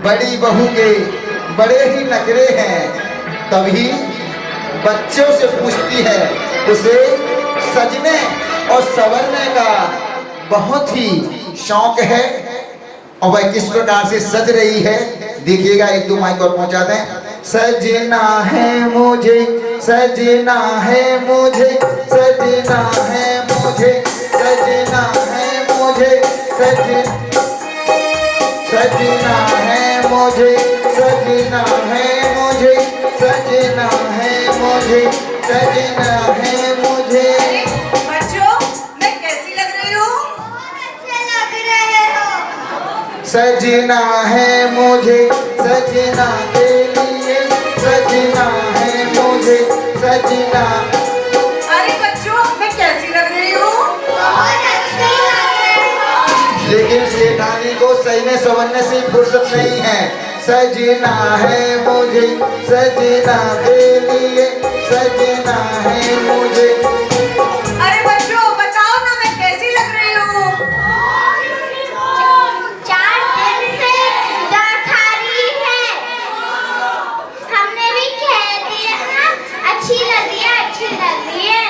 बड़ी बहू के बड़े ही नखरे हैं। तभी बच्चों से पूछती है, उसे सजने और संवरने का बहुत ही शौक है। और वह किस प्रकार से सज रही है देखिएगा। एक दो माइक और पहुंचा दें। सजना है मुझे, सजना है मुझे, सजना है मुझे, सजना है मुझे, सजना है मुझे, सजना है मुझे, सजना है मुझे, सजना है मुझे। बच्चों, मैं कैसी लग रही हूँ? अच्छे लग रहे हो। सजना है मुझे, सजना के लिए, सजना है मुझे, सजना। अरे बच्चों, मैं कैसी लग रही हूँ? बहुत अच्छे लग रहे हो। लेकिन सेठानी को सजने संवरने से फुर्सत नहीं है। सजना है मुझे, सजना के लिए, सजना है मुझे। अरे बच्चों, बताओ ना मैं कैसी लग रही हूँ? 4 दिन से गांठ आ रही है। हमने भी कह दिया ना, अच्छी लग रही है, अच्छी लग रही है।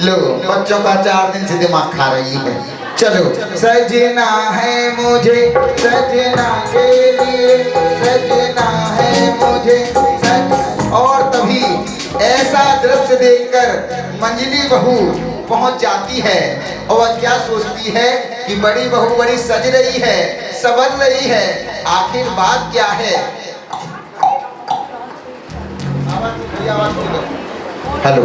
लो, बच्चों का 4 दिन से दिमाग खा रही है। चलो, सजना है मुझे, सजना के लिए, सजना है मुझे, और तभी ऐसा दृश्य देखकर मंजली बहू पहुंच जाती है। और वह क्या सोचती है कि बड़ी बहू बड़ी सज रही है, संवर रही है, आखिर बात क्या है। हेलो,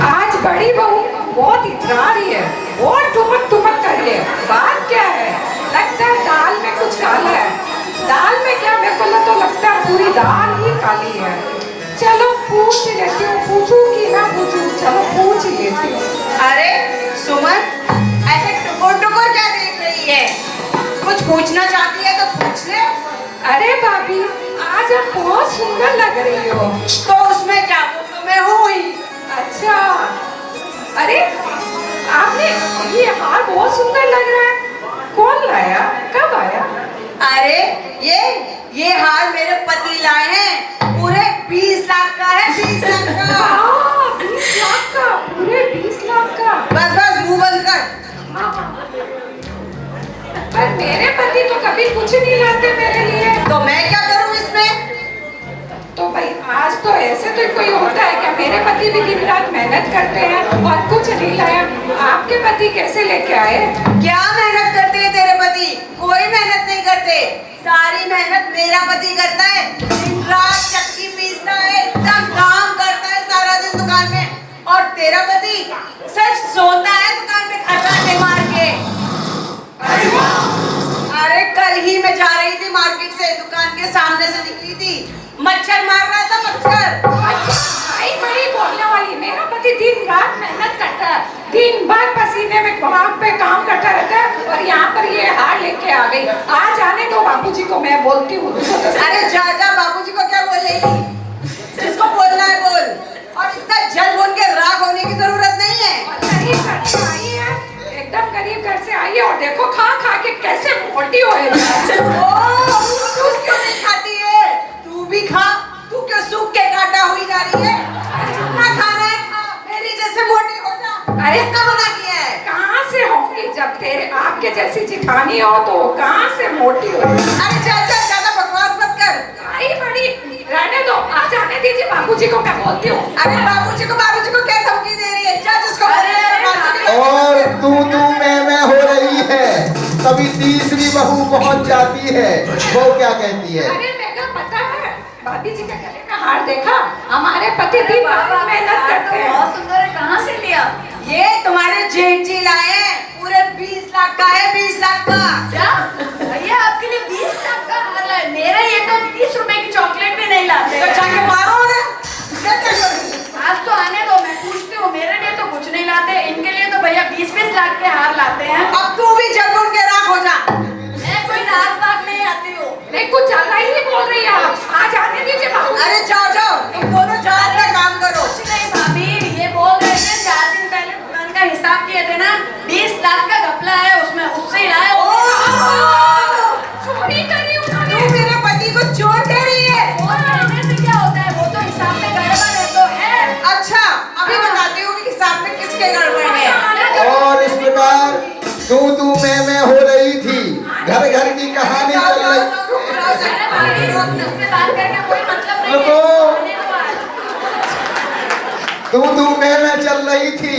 आज बड़ी बहू बहुत इतरा रही है और ठुमक कर रही है। बात क्या है? लगता है दाल में कुछ काला है। दाल में क्या, मेरे को तो लगता है पूरी दाल ही काली है। चलो पूछ लेती हूँ, पूछूंगी ना पूछूं, चलो पूछ लेती हूँ। अरे सुमन, ऐसे टुकुर क्या देख रही है? कुछ पूछना चाहती है तो पूछ ले। अरे भाभी, आज आप बहुत सुंदर लग रही हो। तो उसमें क्या, वो तो मैं हूँ ही। अच्छा, अरे आपने ये हार बहुत सुंदर लग रहा है। कौन लाया, कब आया? अरे ये हार मेरे पति लाए हैं। पूरे 20 लाख का है, 20 लाख का। 20 लाख का, पूरे 20 लाख का। बस मुंह बंद कर। पर मेरे पति तो कभी कुछ नहीं लाते मेरे लिए। तो मैं क्या करूं इसमें? तो भाई आज तो ऐसे तो कोई होता है क्या? मेरे पति भी दिन रात मेहनत करते हैं और कुछ नहीं लाया। आपके पति कैसे लेके आए? क्या मेहनत करते हैं तेरे पति? कोई मेहनत नहीं करते। सारी मेहनत मेरा पति करता है। दिन रात चक्की पीसता है, एकदम काम करता है सारा दिन दुकान में। और तेरा पति सिर्फ सोता है दुकान में खटाटे मार के। अरे कल ही मैं जा रही थी मार्केट से, दुकान के सामने से निकली थी, मच्छर मार रहा था, मच्छर। भाई बड़ी बोलने वाली, मेरा पति दिन रात मेहनत करता है, दिन भर पसीने में वहाँ पे काम करता रहता है और यहाँ पर ये हार लेके आ गई। आज आने दो बाबूजी को, मैं बोलती हूँ। अरे जा बाबूजी को क्या बोल रही? जिसको बोलना है बोल, और इसका जल बोल के राग होने की जरूरत नहीं है। करीब घर से आई है, एकदम करीब घर से आई है और देखो खा के कैसे मोटी हो है। तू क्यों नहीं खाती है? तू भी खा। तू क्यों सूख के काटा हुई जा रही है? जितना खाना है खा, मेरी जैसे मोटी हो जा। अरे किसका मना किया है? कहाँ से होगी? जब तेरे आपके जैसी जिठानी हो तो कहाँ से मोटी हो? अरे चल ज्यादा बकवास मत कर। आई बड़ी, रहने दो, आज आने दीजिए बाबूजी को, मैं बोलती हूँ। अरे बाबूजी को क्या धमकी दे रही है? जा जिसको। और तू मैं हो रही है। तभी तीसरी बहू पहुंच जाती है। वो क्या कहती है? अरे मेरे को पता है, भाभी जी का गले में हार देखा? हमारे पति दिन रात मेहनत करते हैं। बहुत सुंदर है, कहाँ से लिया? ये तुम्हारे जेठ जी लाए हैं। पूरे 20 लाख का है, 20 लाख का। क्या भैया आपके लिए 20 लाख का हार लाए? मेरे ये तो 20 रुपए की चॉकलेट भी नहीं लाते। तो जाके मारो ना। आज तो आने दो, मैं पूछती हूँ। मेरे लिए तो कुछ नहीं लाते, इनके लिए तो भैया 20-20 लाख के हार लाते हैं। अब तू भी जल बोल के राख हो जा। मैं कोई राग वाग नहीं आती हूँ। नहीं, कुछ ज्यादा ही बोल रही है आप। आज आने दीजिए बाबूजी। अरे जाओ, तुम दोनों जाओ अपना काम करो। कुछ नहीं भाभी, ये बोल रहे थे 4 दिन पहले दुकान का हिसाब किए थे ना, ना 20 लाख का घपला है उसमें, उससे ही लाया। चोरी करी उन्होंने। तू मेरे पति को चोर कह रही है? और कहने से क्या होता है, वो तो हिसाब में गड़बड़ है तो है। अच्छा, अभी बताती हूँ कि हिसाब में किसके गड़बड़ है। और इस प्रकार तू मैं हो रही थी, घर घर की कहानी चल रही। अरे भाभी, तुमसे बात करके कोई मतलब नहीं रुको। है। आने दो आज। तू मैं चल रही थी,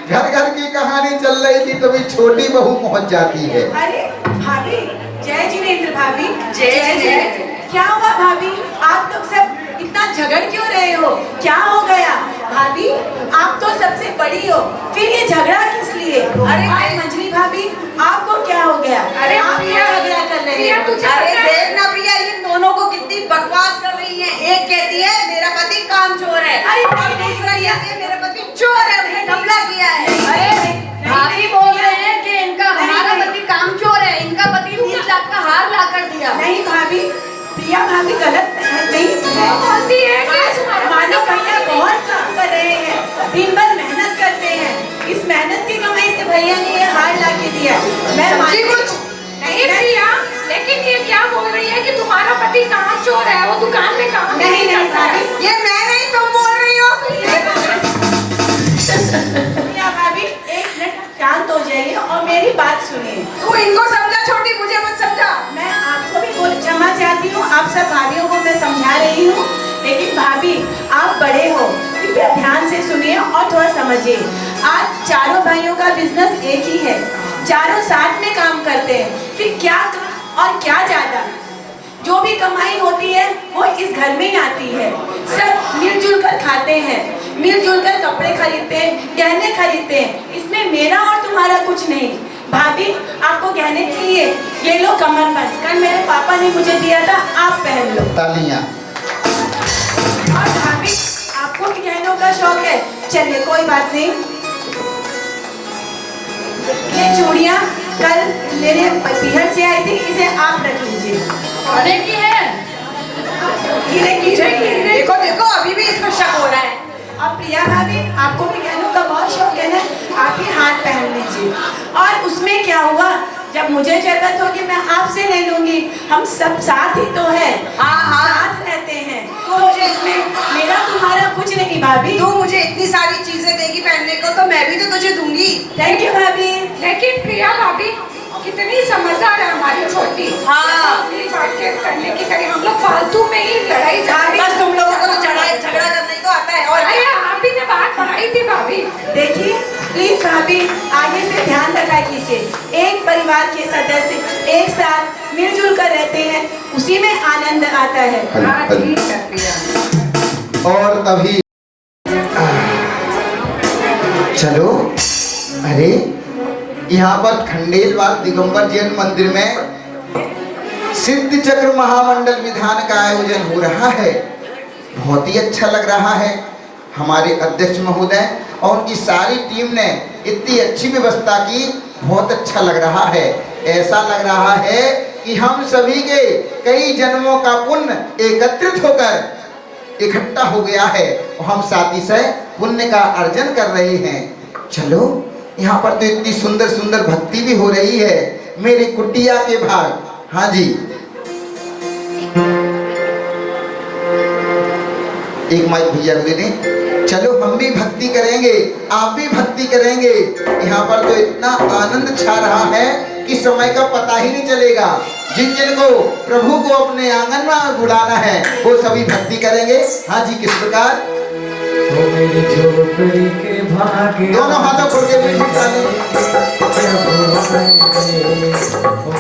घर घर की कहानी चल रही थी, तभी छोटी बहू पहुंच जाती है। अरे भाभी, जय जिनेंद्र भाभी। जय जिनेंद्र। क्या हुआ भाभी, आप लोग सब इतना झगड़ क्यों रहे हो? क्या हो गया भाभी? आप तो सबसे बड़ी हो, फिर ये झगड़ा किस लिए? अरे मंजरी भाभी, आपको क्या हो गया? अरे आप प्रिया, क्यों झगड़ा कर रहे प्रिया, हो? तुझे अरे पता है? देख ना प्रिया, इन दोनों को कितनी बकवास कर रही है। एक कहती है मेरा पति कामचोर है, और दूसरा ये कि मेरा पति चोर है, उसने घपला किया है। अरे भाभी बोल रहे हैं कि इनका हमारा पति कामचोर है, इनका पति 20 लाख का हार ला कर दिया। नहीं भाभी, प्रिया भाभी गलत नहीं है। बोलती है कि तुम्हारा मानो भैया बहुत काम कर रहे हैं, दिन भर मेहनत करते हैं। इस मेहनत की कमाई से भैया ने ये हार ला के दिया। मैं मानती कुछ नहीं प्रिया, लेकिन ये क्या बोल रही है कि तुम्हारा पति कहाँ चोर है, वो दुकान में काम नहीं करता है। भाभी, ये मैं नहीं, तुम बोल रही हो। प्रिया भाभी, एक मिनट शांत हो जाइए और मेरी बात सुनिए। तू इनको समझा छोटी, मुझे मत समझा। मैं आपको भी क्षमा चाहती हूँ, आप सब भाभियों को मैं समझा रही हूँ, लेकिन भाभी आप बड़े हो, कृपया ध्यान से सुनिए और थोड़ा समझिए। आज चारों भाइयों का बिजनेस एक ही है, चारों साथ में काम करते हैं, फिर क्या कम और क्या ज्यादा, जो भी कमाई होती है वो इस घर में ही आती है। सब मिलजुल कर खाते हैं, मिलजुल कर कपड़े खरीदते हैं, गहने खरीदते हैं। इसमें मेरा और तुम्हारा कुछ नहीं। भाभी, आपको गहने चाहिए, ये लो कमरबंद, कल मेरे पापा ने मुझे दिया था, आप पहन लो। तालियां। और भाभी, आपको भी गहनों का शौक है, चलिए कोई बात नहीं। ये चूड़ियाँ कल मेरे पीहर से आई थी, इसे आप रख लीजिए। सोने की है। देखो देखो, अभी भी इसको शक हो रहा है। अब प्रिया भाभी, आपको भी गहनों का बहुत शौक है ना, आप ही हाथ पहन लीजिए। और उसमें क्या हुआ, जब मुझे जरूरत होगी मैं आपसे ले लूंगी, हम सब साथ ही तो है। साथ रहते हैं, तो मुझे इसमें मेरा तुम्हारा कुछ नहीं। भाभी, तू मुझे इतनी सारी चीजें देगी पहनने को, तो मैं भी तो तुझे दूंगी। थैंक यू भाभी। लेकिन प्रिया भाभी कितनी समझदार है हमारी छोटी। हाँ। अपनी बात के करने की करी, हम लोग फालतू में ही लड़ाई झाड़ी। बस तुम लोगों को तो झगड़ा करने ही तो आता है। और अरे आप ही ने बात बढ़ाई थी भाभी। देखिए प्लीज भाभी, आगे से ध्यान रखा कीजिए। एक परिवार के सदस्य एक साथ मिलजुल कर रहते हैं, उसी में आनंद आता है। हाँ ठीक है प्रिया। और तभी चलो, अरे यहाँ पर खंडेलवाल दिगंबर जैन मंदिर में सिद्ध चक्र महामंडल विधान का आयोजन हो रहा है। बहुत ही अच्छा लग रहा है। हमारे अध्यक्ष महोदय और उनकी सारी टीम ने इतनी अच्छी व्यवस्था की, बहुत अच्छा लग रहा है। ऐसा लग रहा है कि हम सभी के कई जन्मों का पुण्य एकत्रित होकर इकट्ठा हो गया है और हम साथ ही से पुण्य का अर्जन कर रहे हैं। चलो, यहाँ पर तो इतनी सुंदर सुंदर भक्ति भी हो रही है। मेरी कुटिया के भाग, हाँ जी, एक माइक भैया को दे दें। चलो हम भी भक्ति करेंगे, आप भी भक्ति करेंगे। यहाँ पर तो इतना आनंद छा रहा है कि समय का पता ही नहीं चलेगा। जिन जिन को प्रभु को अपने आंगन में बुलाना है, वो सभी भक्ति करेंगे। हाँ जी, किस प्रकार? मेरी झोपड़ी के भाग्य, दोनों हाथों खोल के मीठी ताली।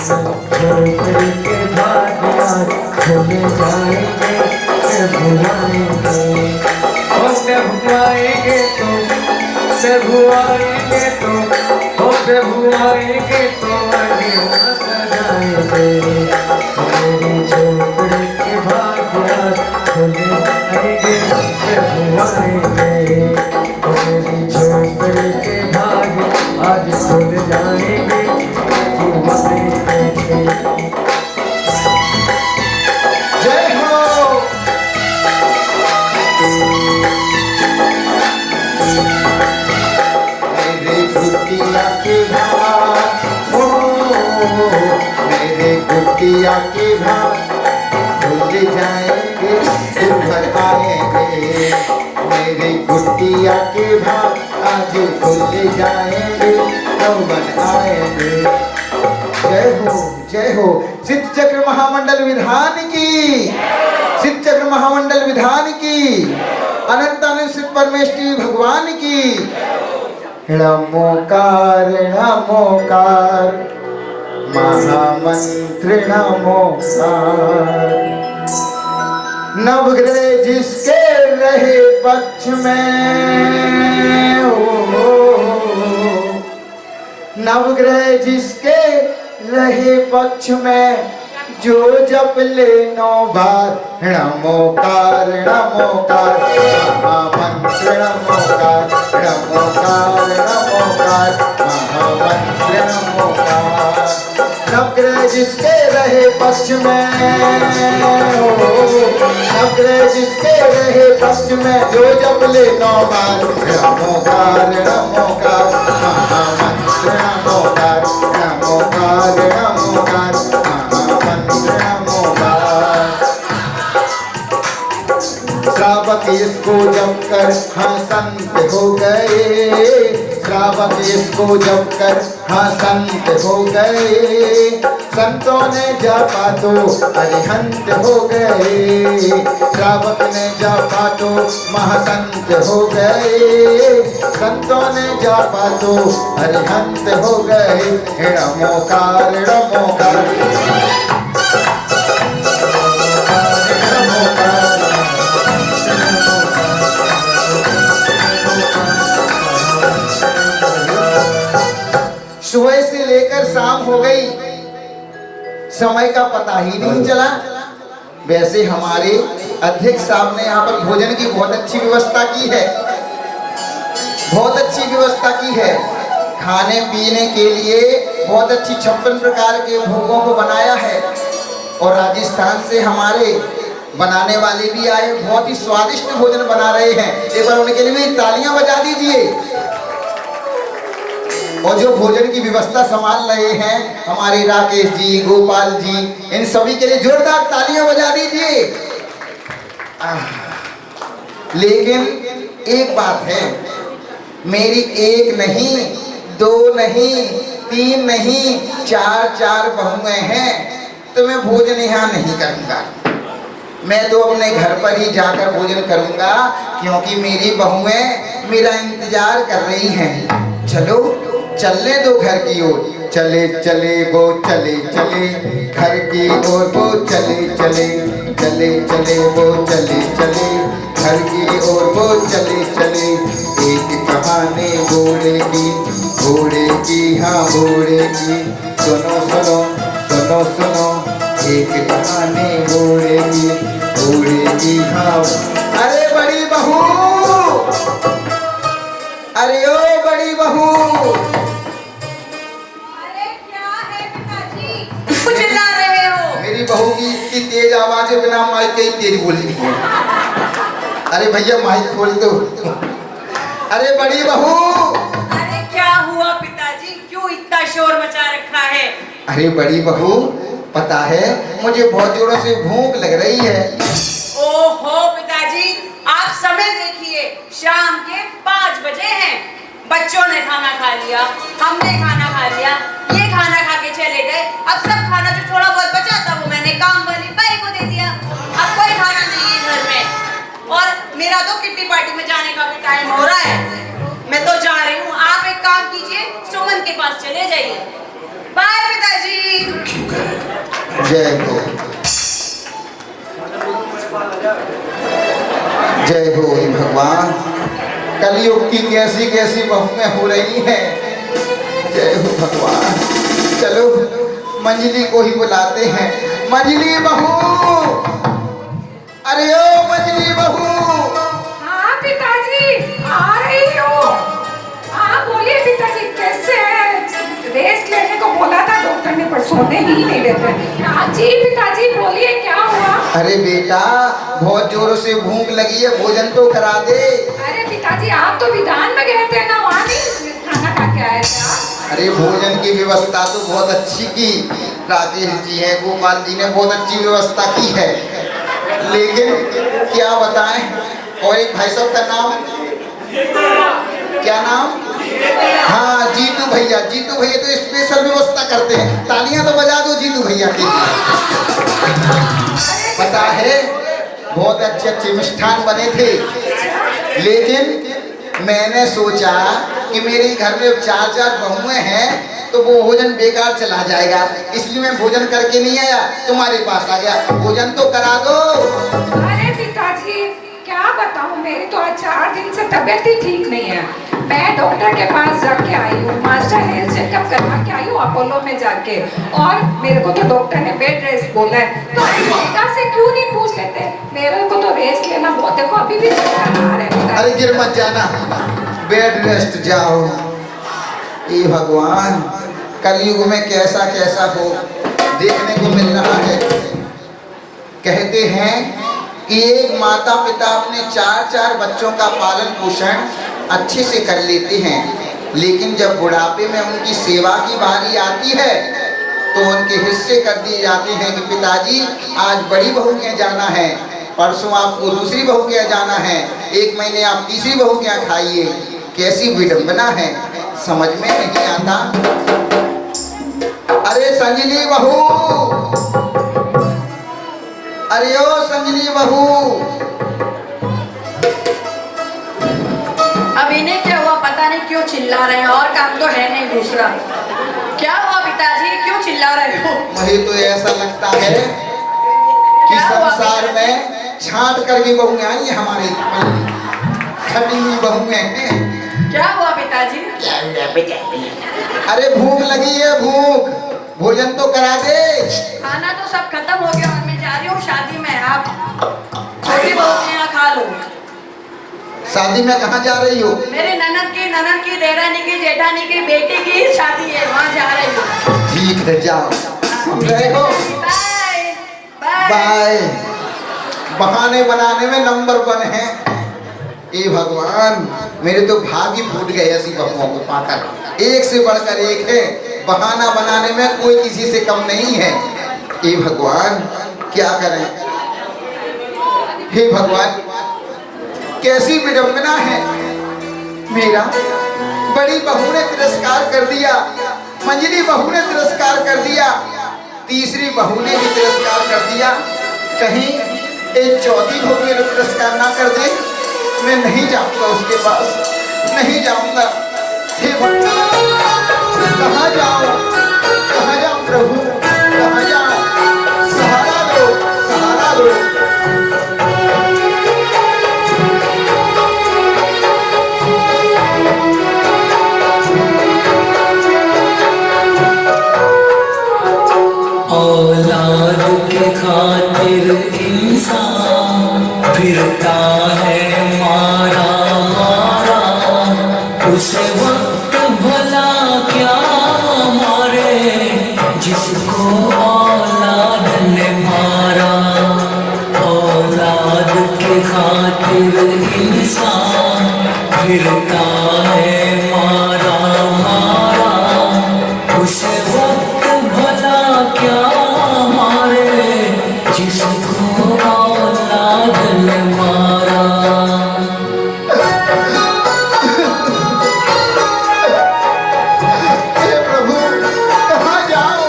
झोपड़ी के भाग्य खुले जाएंगे, भुलाएंगे तो, भुलाएंगे तो, भुलाएंगे तो आगे न सजाएंगे। मेरी झोपड़ी के भाग्य खुले जाएंगे, भुलाएंगे। मेरी झोपड़ी के भाग्य आज खुल जाएंगे, भुलाएंगे। जय हो। मेरे कुटिया के के भाग, ओ मेरे गुटिया के भाग खुल जाएंगे, सुभर आएंगे। मेरी गुटिया के भाग आज खुल जाएंगे, यौवन आएंगे। जय हो सिद्ध चक्र महामंडल विधान की, सिद्ध चक्र महामंडल विधान की, अनंत अनंत सिद्ध परमेष्टि भगवान की। नमोकार नमोकार महामंत्र नमोकार। नवग्रह जिसके रहे पक्ष में, नवग्रह जिसके रहे पक्ष में, जो जप ले 9 बार नमोकार नमोकार महामंत्र नमोकार, नमोकार नमोकार महामंत्र नमोकार। नवग्रह जिसके रहे पक्ष में, नवग्रह जिसके रहे पक्ष में, जो जप ले 9 बार नमोकार नमोकार महामंत्र नमोकार, नमोकार नमोकार महामंत्र नमोकार। श्रावक इसको जप कर हाँ संत हो गए, श्रावक इसको जप कर हाँ संत हो गए। संतों ने जपा तो अरिहंत हो गए, श्रावक ने जपा तो महासंत हो गए। संतों ने जपा तो अरिहंत हो गए। नमोकार नमोकार सुबह से लेकर शाम हो गई, समय का पता ही नहीं चला। वैसे हमारे अध्यक्ष साहब ने यहाँ पर भोजन की बहुत अच्छी व्यवस्था की है, बहुत अच्छी व्यवस्था की है। खाने पीने के लिए बहुत अच्छी 56 प्रकार के भोगों को बनाया है, और राजस्थान से हमारे बनाने वाले भी आए, बहुत ही स्वादिष्ट भोजन बना रहे हैं। एक बार उनके लिए भी तालियां बजा दीजिए। और जो भोजन की व्यवस्था संभाल रहे हैं हमारे राकेश जी, गोपाल जी, इन सभी के लिए जोरदार तालियां बजा दीजिए। लेकिन एक बात है, मेरी 1 नहीं 2 नहीं 3 नहीं 4 बहुएं हैं, तो मैं भोजन यहाँ नहीं करूँगा। मैं तो अपने घर पर ही जाकर भोजन करूँगा, क्योंकि मेरी बहुएं मेरा इंतजार कर रही हैं। चलो चलने दो घर की ओर, चले चले वो चले चले घर की ओर, वो चले चले चले चले वो चले चले घर की ओर, वो चले चले। एक कहानी घोड़े की हाँ घोड़े की, सुनो सुनो सुनो सुनो। एक कहानी घोड़े की हाँ। अरे बड़ी बहू, अरे ओ बड़ी बहू, चिल्ला रहे हो? मेरी बहू की इतनी तेज आवाज है, बिना माइक के ही तेज बोलती है। अरे भैया माइक खोल दो। अरे बड़ी बहू। अरे क्या हुआ पिताजी, क्यों इतना शोर मचा रखा है? अरे बड़ी बहू, पता है मुझे बहुत जोरों से भूख लग रही है। ओहो पिताजी, आप समय देखिए, शाम के 5 बजे हैं। बच्चों ने खाना खा लिया, हमने खाना खा लिया, ये खाना खा के चले गए। अब सब खाना जो थोड़ा बहुत बचा था वो मैंने काम वाली बाई को दे दिया। अब कोई खाना नहीं है घर में, और मेरा तो किट्टी पार्टी में जाने का भी टाइम हो रहा है। मैं तो जा रही हूँ, आप एक काम कीजिए, सुमन के पास चले जाइए। बाय पिताजी। जय हो, जय हो भगवान। कलयुग की कैसी कैसी बहुएं हो रही हैं। जय हो भगवान। चलो मंजली को ही बुलाते हैं। मंजली बहू, अरे ओ मंजली बहू। हाँ पिताजी, आ रही हो। हाँ बोलिए पिताजी, कैसे हैं? रेस्ट लेने को बोला था डॉक्टर ने, पर सोने ही नहीं देते। हाँ जी पिताजी बोलिए, क्या हुआ? अरे बेटा, बहुत जोरों से भूख लगी है, भोजन तो करा दे। अरे पिताजी, आप तो विधान में गए थे ना, वहाँ नहीं खाना खा के आए थे आप? अरे भोजन की व्यवस्था तो बहुत अच्छी की राजेश जी है, गोपाल जी ने बहुत अच्छी व्यवस्था की है, लेकिन क्या बताएं। और एक भाई साहब का नाम, क्या नाम? हाँ, जीतू भैया। जीतू भैया तो स्पेशल व्यवस्था करते हैं, तालियां तो बजा दो जीतू भैया के लिए। पता है बहुत अच्छे अच्छे मिष्ठान बने थे, लेकिन मैंने सोचा कि मेरे घर में 4 बहुएं हैं तो वो भोजन बेकार चला जाएगा, इसलिए मैं भोजन करके नहीं आया, तुम्हारे पास आ गया। भोजन तो करा दो। अरे पिताजी क्या बताऊं, मेरी तो आज 4 दिन से तबीयत ही ठीक नहीं है। मैं डॉक्टर के पास जाके आई हूँ, मास्टर हेल्थ चेकअप करवा के आई हूँ अपोलो में जाके, और मेरे को तो डॉक्टर ने बेड रेस्ट बोला है। तो बेटा से क्यों नहीं पूछ लेते, मेरे को तो रेस्ट लेना बहुत, देखो अभी भी चक्कर आ रहे हैं। अरे गिर मत जाना, बेड रेस्ट जाओ। ये भगवान, कलयुग में कैसा कैसा हो देखने को मिल रहा है। कहते हैं कि एक माता पिता अपने 4 बच्चों का पालन पोषण अच्छे से कर लेते हैं, लेकिन जब बुढ़ापे में उनकी सेवा की बारी आती है तो उनके हिस्से कर दिए जाते हैं कि पिताजी आज बड़ी बहू के जाना है, परसों आपको दूसरी बहू के जाना है, 1 महीने आप तीसरी बहू के यहाँ खाइए। कैसी विडंबना है, समझ में नहीं आता। अरे संजनी बहू, अरे ओ संजनी बहू। अब इन्हें क्या हुआ पता नहीं क्यों चिल्ला रहे हैं, और काम तो है नहीं दूसरा। क्या हुआ पिताजी, क्यों चिल्ला रहे हो? मुझे तो ऐसा लगता है कि संसार में छांट करके बहुएं आई हैं, हमारी खटी हुई बहुएं हैं। क्या हुआ पिताजी? अरे भूख लगी है, भूख, भोजन तो करा दे। खाना तो सब खत्म हो गया और मैं जा रही हूँ शादी में, आप छोटी बहू के यहाँ खा लो। शादी में कहाँ जा रही हो? मेरी ननद की देरानी की जेठानी की बेटी की शादी है, वहाँ जा रही हूँ। ठीक है जाओ, सुन रहे हो? Bye bye. बाय। बहाने बनाने में नंबर 1 है। ए भगवान, मेरे तो भाग्य फूट गए ऐसी बहुओं को पाकर, एक से बढ़कर एक है, बहाना बनाने में कोई किसी से कम नहीं है। ए भगवान क्या करें, हे भगवान कैसी विडंबना है। मेरा बड़ी बहू ने तिरस्कार कर दिया, मंजली बहू ने तिरस्कार कर दिया, तीसरी बहू ने भी तिरस्कार कर दिया, कहीं एक चौथी बहू ने तिरस्कार ना कर दे। मैं नहीं जाऊंगा उसके पास, नहीं जाऊंगा। हे भगवान कहाँ जाऊं, कहाँ जाऊं प्रभु, कहाँ जाऊं? सहारा दो, सहारा दो। औलाद के खातिर इंसान फिरता है मारा मारा, उसे वक्त भला क्या मारे जिसको औलाद ने मारा। औलाद के खातिर इंसान फिरता है मारा मारा, उसे वक्त भला क्या मारे जिसको औलाद ने मारा। हे प्रभु कहाँ जाओ,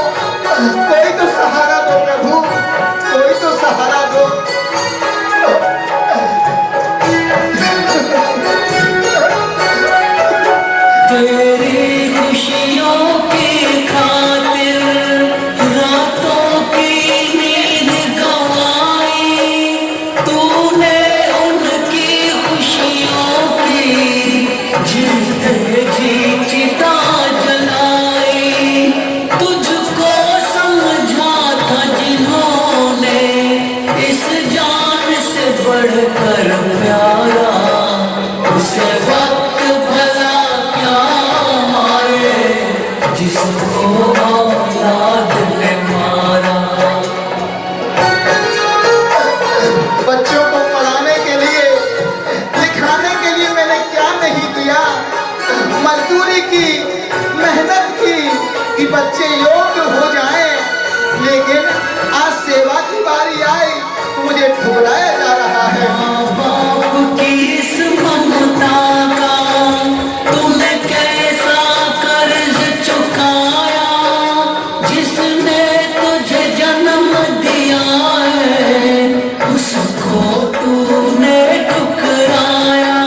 कोई तो सहारा दो प्रभु, कोई तो सहारा दो। तेरी खुशियों की खातिर रातों की नींद गंवाई, तूने उनकी खुशियों की जीते जी चिता जलाई। तुझको समझा था जिन्होंने इस जान से बढ़कर प्यारा, उसे वक्त भला क्या मारे जिसको औलाद ने मारा। बच्चों को पढ़ाने के लिए, लिखाने के लिए मैंने क्या नहीं दिया, मजदूरी की, मेहनत कि बच्चे योग्य हो जाएं, लेकिन आज सेवा की बारी आई तो मुझे ठुकराया जा रहा है। माँ बाप की इस ममता का तूने कैसा कर्ज चुकाया, जिसने तुझे जन्म दिया है उसको तूने ठुकराया।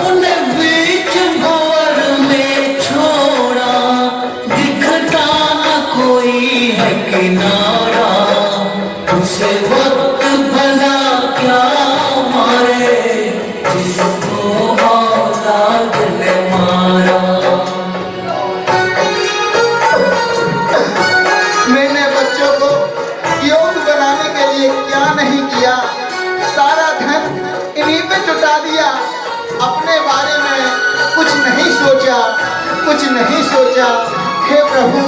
उन्हें बीच भंवर में छोड़ा, दिखता न कोई है किनारा। उसे वक्त भला क्या मारे जिसको औलाद ने मारा। मैंने बच्चों को योग्य बनाने के लिए क्या नहीं किया, सारा धन इन्हीं पे जुटा दिया। अपने बारे में कुछ नहीं सोचा, कुछ नहीं सोचा। हे प्रभु,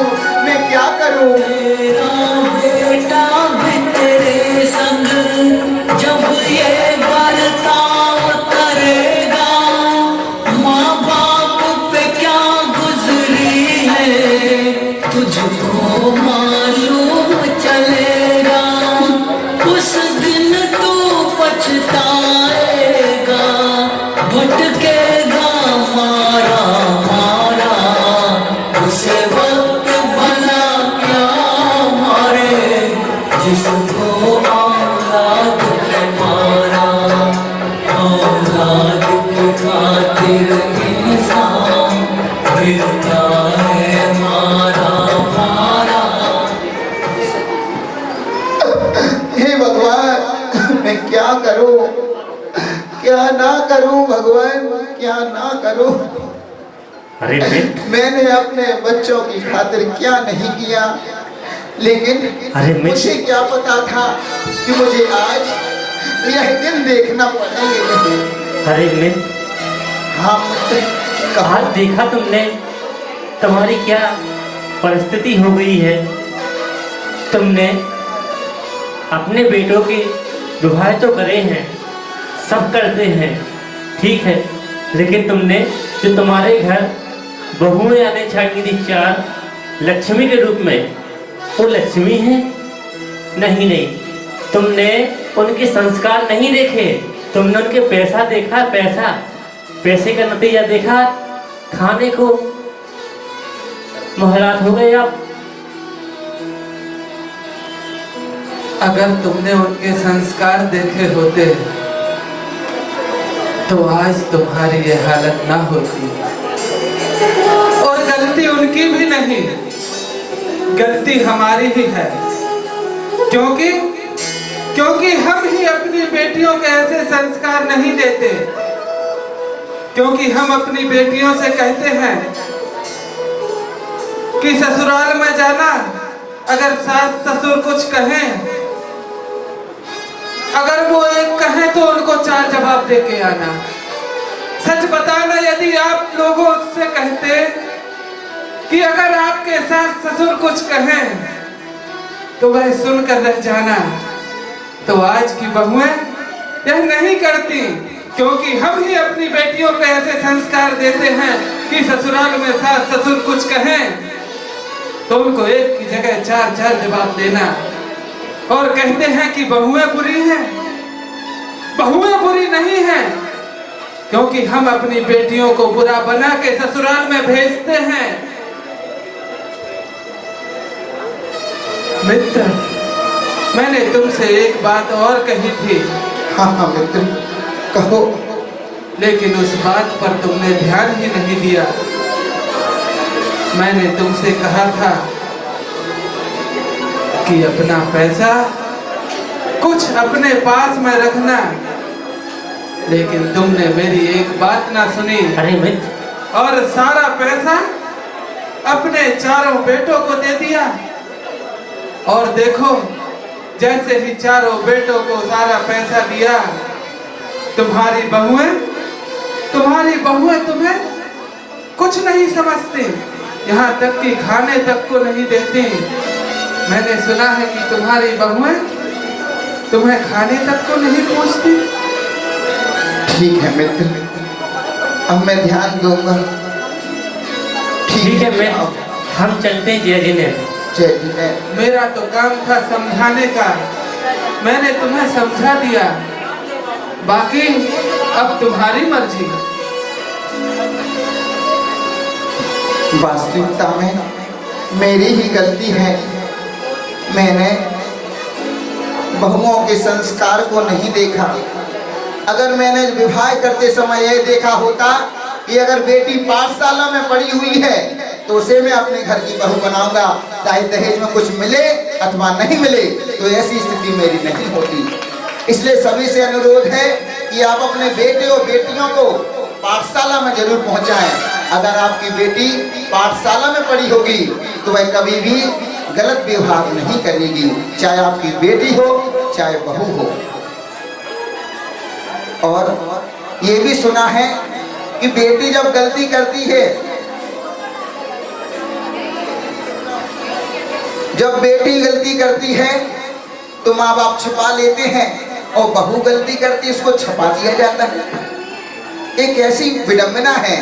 मैं क्या करूं? तेरा बेटा भी तेरे संग जब ये बर्ताव करेगा, माँ बाप पे क्या गुजरी है तुझको मालूम चलेगा। उस दिन तू पछताएगा, भटकेगा मारा मारा। उसे वक्त भला क्या मारे जिसको औलाद ने मारा। औलाद की खातिर इंसान गिरता है मारा मारा। हे भगवान, मैं क्या करूं, क्या ना करूं भगवान, क्या ना करूं? अरे मित्र, मैंने अपने बच्चों की खातिर क्या नहीं किया, लेकिन अरे मित्र, मुझे क्या पता था कि मुझे आज यह दिन देखना पड़ेंगे। अरे मित्र, हाँ मुझसे कहा। आज देखा तुमने तुम्हारी क्या परिस्थिति हो गई है। तुमने अपने बेटों के विवाह तो करे हैं, सब करते हैं, ठीक है, लेकिन तुमने जो तुम्हारे घर बहुएं आने छाएंगी थी 4 लक्ष्मी के रूप में, वो लक्ष्मी है? नहीं नहीं, तुमने उनके संस्कार नहीं देखे, तुमने उनके पैसा देखा। पैसे का नतीजा देखा, खाने को मुहलात हो गए आप। अगर तुमने उनके संस्कार देखे होते तो आज तुम्हारी ये हालत ना होती। और गलती उनकी भी नहीं, गलती हमारी ही है, क्योंकि हम ही अपनी बेटियों के ऐसे संस्कार नहीं देते। क्योंकि हम अपनी बेटियों से कहते हैं कि ससुराल में जाना, अगर सास ससुर कुछ कहें, अगर वो एक कहे तो उनको 4 जवाब दे के आना। सच बताना, यदि आप लोगों से कहते कि अगर आपके सास ससुर कुछ कहें तो वह सुनकर रह जाना, तो आज की बहुएं यह नहीं करती। क्योंकि हम ही अपनी बेटियों को ऐसे संस्कार देते हैं कि ससुराल में सास ससुर कुछ कहें तो उनको एक की जगह 4 जवाब देना, और कहते हैं कि बहुएं बुरी हैं। बहुएं बुरी नहीं हैं, क्योंकि हम अपनी बेटियों को बुरा बना के ससुराल में भेजते हैं। मित्र, मैंने तुमसे एक बात और कही थी। हाँ हाँ मित्र, कहो। लेकिन उस बात पर तुमने ध्यान ही नहीं दिया। मैंने तुमसे कहा था कि अपना पैसा कुछ अपने पास में रखना, लेकिन तुमने मेरी एक बात ना सुनी। अरे मित्र, और सारा पैसा अपने 4 बेटों को दे दिया। और देखो, जैसे ही 4 बेटों को सारा पैसा दिया, तुम्हारी बहुएं तुम्हें कुछ नहीं समझती, यहाँ तक कि खाने तक को नहीं देती। मैंने सुना है कि तुम्हारी बहुएं तुम्हें खाने तक को नहीं पूछती। ठीक है मित्र, अब मैं ध्यान दूंगा। ठीक है मित्र, हम चलते हैं जिया जी ने। जय जी ने। मेरा तो काम था समझाने का, मैंने तुम्हें समझा दिया, बाकी अब तुम्हारी मर्जी। वास्तविकता में मेरी ही गलती है। मैंने बहुओं के संस्कार को नहीं देखा। अगर मैंने विवाह करते समय यह देखा होता कि अगर बेटी पाठशाला में पढ़ी हुई है तो उसे मैं अपने घर की बहू बनाऊंगा, चाहे दहेज में कुछ मिले अथवा नहीं मिले, तो ऐसी स्थिति मेरी नहीं होती। इसलिए सभी से अनुरोध है कि आप अपने बेटे और बेटियों को पाठशाला में जरूर पहुंचाएं। अगर आपकी बेटी पाठशाला में पढ़ी होगी तो वह कभी भी गलत व्यवहार नहीं करेगी, चाहे आपकी बेटी हो चाहे बहू हो। और ये भी सुना है कि बेटी जब गलती करती है, जब बेटी गलती करती है तो माँ बाप छुपा लेते हैं, और बहू गलती करती है उसको छुपा दिया जाता है। एक ऐसी विडंबना है।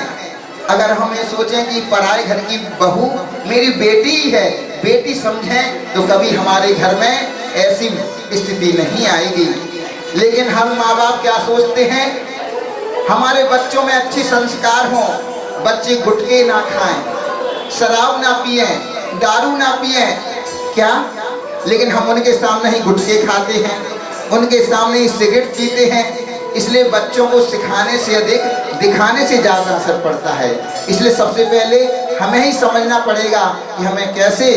अगर हम ये सोचें कि पराए घर की बहू मेरी बेटी ही है, बेटी समझें, तो कभी हमारे घर में ऐसी स्थिति नहीं आएगी। लेकिन हम माँ बाप क्या सोचते हैं, हमारे बच्चों में अच्छे संस्कार हों, बच्चे गुटखे ना खाएं, शराब ना पिएं, दारू ना पिएं, क्या? लेकिन हम उनके सामने ही गुटखे खाते हैं, उनके सामने ही सिगरेट पीते हैं। इसलिए बच्चों को सिखाने से अधिक दिखाने से ज़्यादा असर पड़ता है। इसलिए सबसे पहले हमें ही समझना पड़ेगा कि हमें कैसे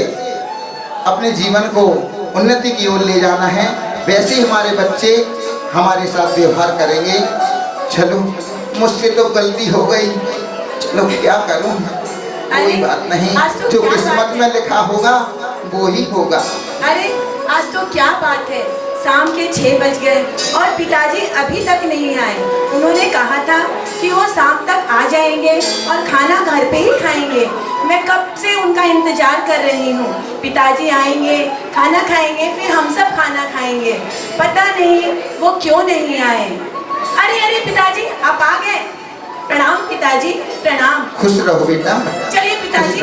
अपने जीवन को उन्नति की ओर ले जाना है, वैसे ही हमारे बच्चे हमारे साथ व्यवहार करेंगे। चलो, मुझसे तो गलती हो गई, चलो क्या करूं, कोई बात नहीं, जो किस्मत में लिखा होगा वो ही होगा। अरे आज तो क्या बात है, शाम के 6 बज गए और पिताजी अभी तक नहीं आए। उन्होंने कहा था कि वो शाम तक आ जाएंगे और खाना घर पे ही खाएंगे। मैं कब से उनका इंतजार कर रही हूँ। पिताजी आएंगे, खाना खाएंगे, फिर हम सब खाना खाएंगे। पता नहीं वो क्यों नहीं आए। अरे अरे पिताजी, आप आ गए। प्रणाम पिताजी, प्रणाम। खुश रहो बेटा। चलिए पिताजी,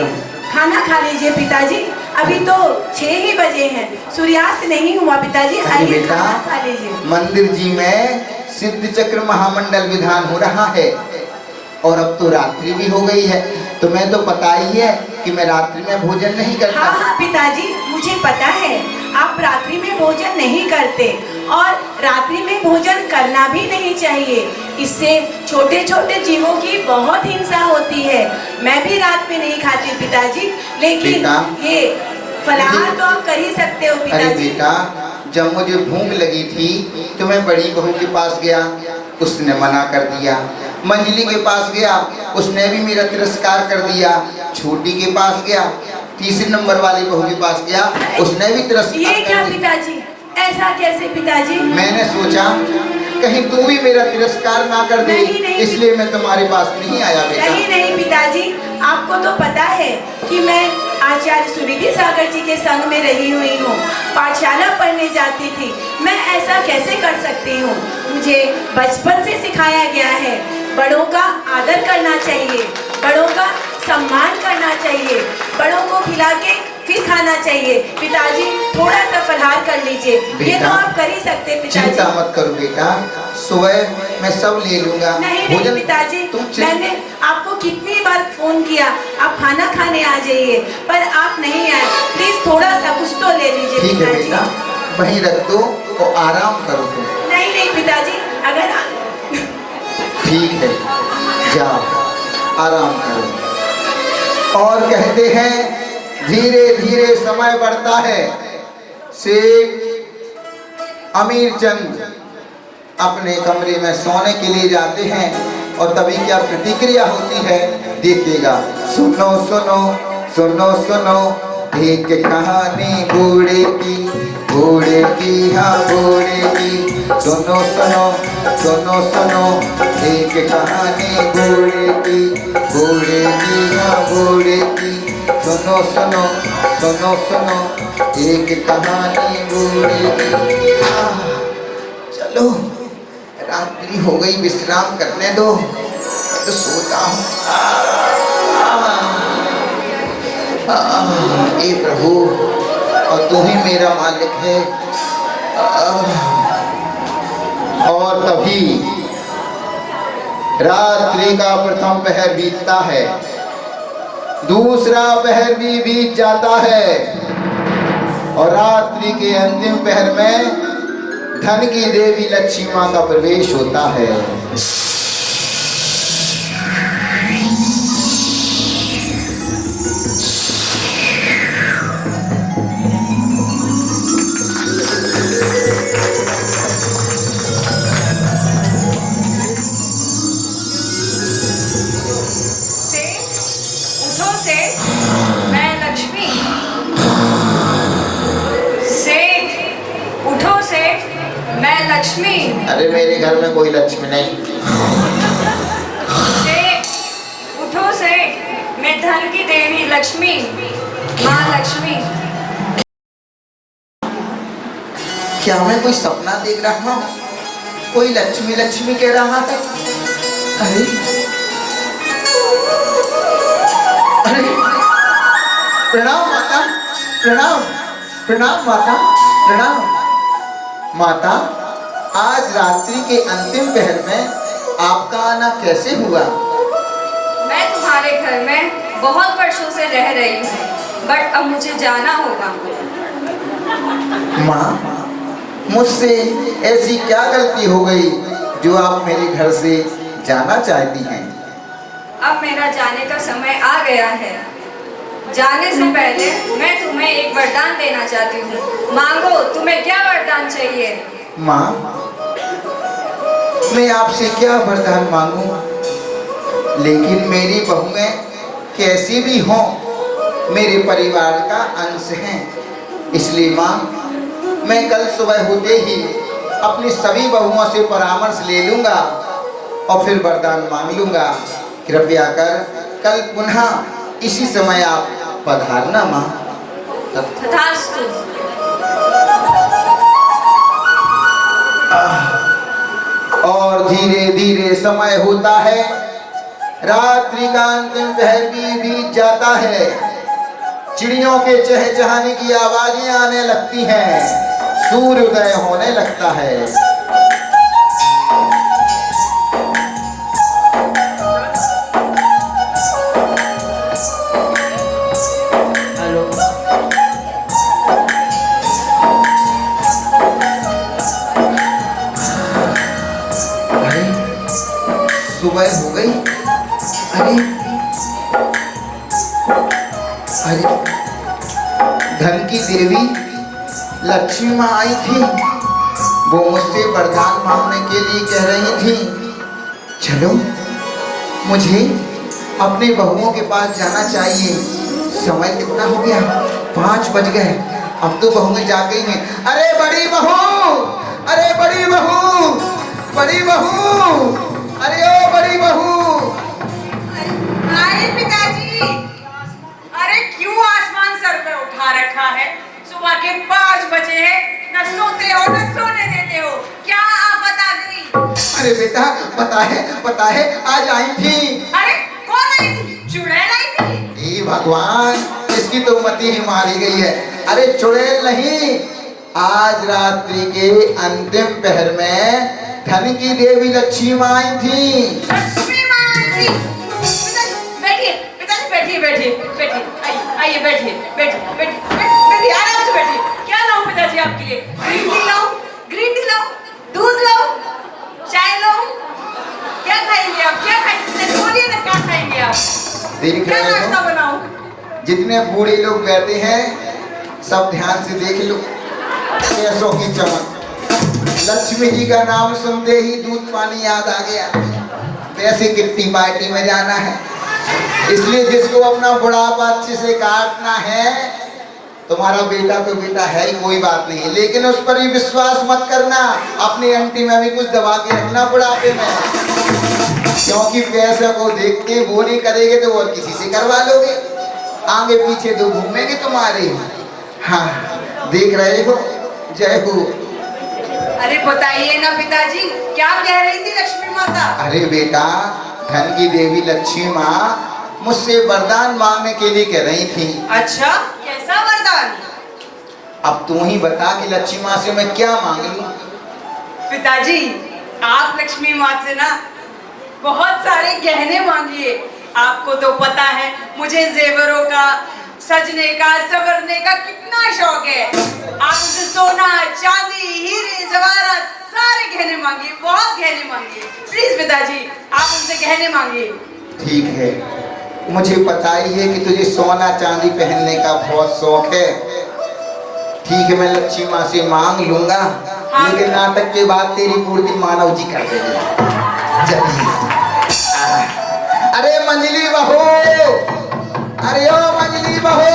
खाना खा लीजिए पिताजी। अभी तो 6 ही बजे हैं, सूर्यास्त नहीं हुआ पिताजी। अरे आइए बेटा, खाना खा लीजिए। मंदिर जी में सिद्ध चक्र महामंडल विधान हो रहा है और अब तो रात्रि भी हो गई है। तुम्हें तो पता ही है कि मैं रात्रि में भोजन नहीं करता। हाँ हाँ पिताजी, मुझे पता है आप रात्रि में भोजन नहीं करते और रात्रि में भोजन करना भी नहीं चाहिए। इससे छोटे छोटे जीवों की बहुत हिंसा होती है। मैं भी रात में नहीं खाती पिताजी, लेकिन ये फलाहार तो आप कर ही सकते हो पिताजी। अरे बेटा, जब मुझे भूख लगी थी तो मैं बड़ी बहू के पास गया, उसने मना कर दिया। मंजली के पास गया, उसने भी मेरा तिरस्कार कर दिया। छोटी के पास गया, तीसरे नंबर वाली बहू के पास गया, उसने भी तिरस्कार ये क्या कर दिया। पिताजी, ऐसा कैसे पिताजी? मैंने सोचा कहीं तू भी मेरा तिरस्कार ना कर दे, नहीं। इसलिए मैं तुम्हारे पास नहीं आया बेटा। नहीं पिताजी, आपको तो पता है कि मैं आचार्य सुविधि सागर जी के संग में रही हुई हूँ, पाठशाला पढ़ने जाती थी। मैं ऐसा कैसे कर सकती हूँ? मुझे बचपन से सिखाया गया है बड़ों का आदर करना चाहिए, बड़ों का सम्मान करना चाहिए, बड़ों को खिला के फिर खाना चाहिए। पिताजी थोड़ा सा फलाहार कर लीजिए, ये तो आप कर ही सकते पिताजी। चिंता मत करो बेटा, सुबह मैं सब ले लूंगा। नहीं पिताजी, मैंने आपको कितनी बार फोन किया आप खाना खाने आ जाइए, पर आप नहीं आए। प्लीज थोड़ा सा कुछ तो ले लीजिए। ठीक है बेटा, वहीं रख दो और आराम करो तुम। नहीं पिताजी, अगर ठीक है, जाओ आराम करो। और कहते हैं धीरे धीरे समय बढ़ता है। शेख अमीर चंद अपने कमरे में सोने के लिए जाते हैं और तभी क्या प्रतिक्रिया होती है देखिएगा। सुनो सुनो सुनो सुनो, एक कहानी बूढ़े की, हाँ बूढ़े की। सुनो सुनो सुनो सुनो, एक कहानी बूढ़े की, हाँ बूढ़े की। सुनो सुनो सुनो सुनो, एक कहानी बूढ़े की। चलो रात्रि हो गई, विश्राम करने दो, तो सोता हूँ। हे प्रभु, और तू ही मेरा मालिक है। और तभी रात्रि का प्रथम पहर बीतता है, दूसरा पहर भी बीत जाता है, और रात्रि के अंतिम पहर में धन की देवी लक्ष्मी मां का प्रवेश होता है। उठो सेठ, मैं लक्ष्मी। सेठ उठो सेठ, मैं लक्ष्मी। अरे मेरे घर में कोई लक्ष्मी नहीं। सेठ उठो सेठ, मैं धन की देवी लक्ष्मी, माँ लक्ष्मी। क्या मैं कोई सपना देख रहा हूँ? कोई लक्ष्मी लक्ष्मी कह रहा है। अरे अरे, प्रणाम माता, प्रणाम प्रणाम माता, प्रणाम माता। आज रात्रि के अंतिम पहर में आपका आना कैसे हुआ? मैं तुम्हारे घर में बहुत वर्षों से रह रही हूँ, बट अब मुझे जाना होगा। माँ, मुझसे ऐसी क्या गलती हो गई जो आप मेरे घर से जाना चाहती हैं? अब मेरा जाने का समय आ गया है। जाने से पहले मैं तुम्हें एक वरदान देना चाहती हूँ। मांगो, तुम्हें क्या वरदान चाहिए? माँ, मैं आपसे क्या वरदान मांगूं? लेकिन मेरी बहुएं कैसी भी हों, मेरे परिवार का अंश हैं। इसलिए माँ, मैं कल सुबह होते ही अपनी सभी बहुओं से परामर्श ले लूँगा और फिर वरदान मांग लूँगा। कृपया कर कल पुनः इसी समय आप पधारना माँ। तथास्तु। और धीरे धीरे समय होता है, रात्रि का अंतिम पहर भी बीत जाता है, चिड़ियों के चहचहाने की आवाजें आने लगती हैं, सूर्योदय होने लगता है। सुबह हो गई। अरे अरे, धन की देवी लक्ष्मी माँ आई थी। वो मुझसे वरदान मांगने के लिए कह रही थी। चलो, मुझे अपने बहुओं के पास जाना चाहिए। समय कितना हो गया? 5 बज गए। अब तो बहुएं जाग गई हैं। अरे बड़ी बहू, अरे बड़ी बहू, बड़ी बहू, अरे ओ बड़ी बहू। अरे पिताजी, अरे क्यों आसमान सर पे उठा रखा है? सुबह के 5 बजे हैं, न सोते हो न सोने देते हो। क्या आफत आ गई? अरे बेटा, पता है आज आई थी। अरे कौन आई थी? चुड़ैल आई थी? हे भगवान, इसकी तो मति ही मारी गई है। अरे चुड़ैल नहीं, आज रात्रि के अंतिम पहर में धन की देवी लक्ष्मी माँ आई थी। लक्ष्मी माँ आई थी? बैठिए पिताजी, बैठिए बैठिए बैठिए, आइए बैठिए बैठिए बैठिए, आराम से बैठिए। क्या लाऊं पिताजी आपके लिए? ग्रीन टी लाऊं? ग्रीन टी लाऊं? दूध लाऊं? चाय लाऊं? क्या खाएंगे आप? क्या खाएंगे? बोलिए ना, क्या खाएंगे आप? देख क्या रहे नाश्ता हो, बनाऊं? जितने बूढ़े लोग बैठे हैं सब ध्यान से देख लो। पैसों की चमक, लक्ष्मी जी का नाम सुनते ही दूध पानी याद आ गया। पैसे कितनी पार्टी में जाना है, इसलिए जिसको अपना बुढ़ापा अच्छे से काटना है, तुम्हारा बेटा तो बेटा है ही, कोई बात नहीं, लेकिन उस पर भी विश्वास मत करना। अपनी आंटी में भी कुछ दबा के रखना बुढ़ापे में, क्योंकि पैसे को देख के वो नहीं करेंगे तो और किसी से करवा लोगे। आगे पीछे तो घूमेंगे तुम्हारे। हाँ, देख रहे हो। जय हो। अरे बताइए ना पिताजी, क्या कह रही थी लक्ष्मी माता? अरे बेटा, धन की देवी लक्ष्मी माँ मुझसे वरदान मांगने के लिए कह रही थी। अच्छा, कैसा वरदान? अब तू ही बता कि लक्ष्मी माँ से मैं क्या मांग लूं। पिताजी, आप लक्ष्मी माँ से ना बहुत सारे गहने मांगिए। आपको तो पता है मुझे जेवरों का, सजने का, संवरने का कितना शौक है। आप उसे सोना, चांदी, हीरे, जवाहरात सारे गहने मांगिए, बहुत गहने मांगिए। प्लीज पिताजी, आप उनसे गहने मांगिए। ठीक है, मुझे पता ही है कि तुझे सोना चांदी पहनने का बहुत शौक है। ठीक है, मैं लक्ष्मी माँ से मांग लूंगा। हाँ। लेकिन नाटक के बाद तेरी पूर्ति मानव जी कर देंगे। जल्दी। अरे मंजली बहू, अरे ओ मंजली बहू।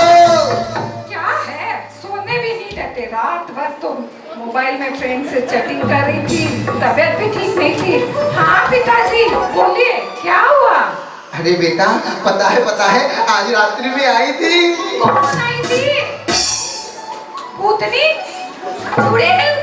क्या है, सोने भी नहीं देते। रात भर तो मोबाइल में फ्रेंड से चैटिंग कर रही थी, तबीयत भी ठीक नहीं थी। हाँ पिताजी बोलिए, क्या हुआ? अरे बेटा, पता है आज रात्रि में आई थी। कौन आई थी? भूतनी? चुड़ैल?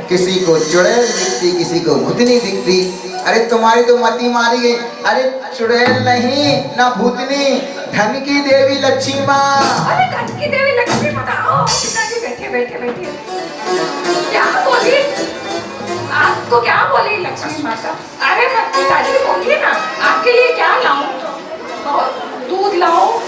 किसी को चुड़ैल दिखती, किसी को भूतनी दिखती। अरे तुम्हारी तो मती मारी गई। अरे चुड़ैल नहीं ना भूतनी, धन की देवी लक्ष्मी माँ। अरे धन की देवी लक्ष्मी बताओ। पिताजी बैठे बैठे बैठे। क्या बोली? आपको क्या बोली लक्ष्मी माता? अरे पिताजी बोलिए ना, आपके लिए क्या लाऊं? दूध लाऊं,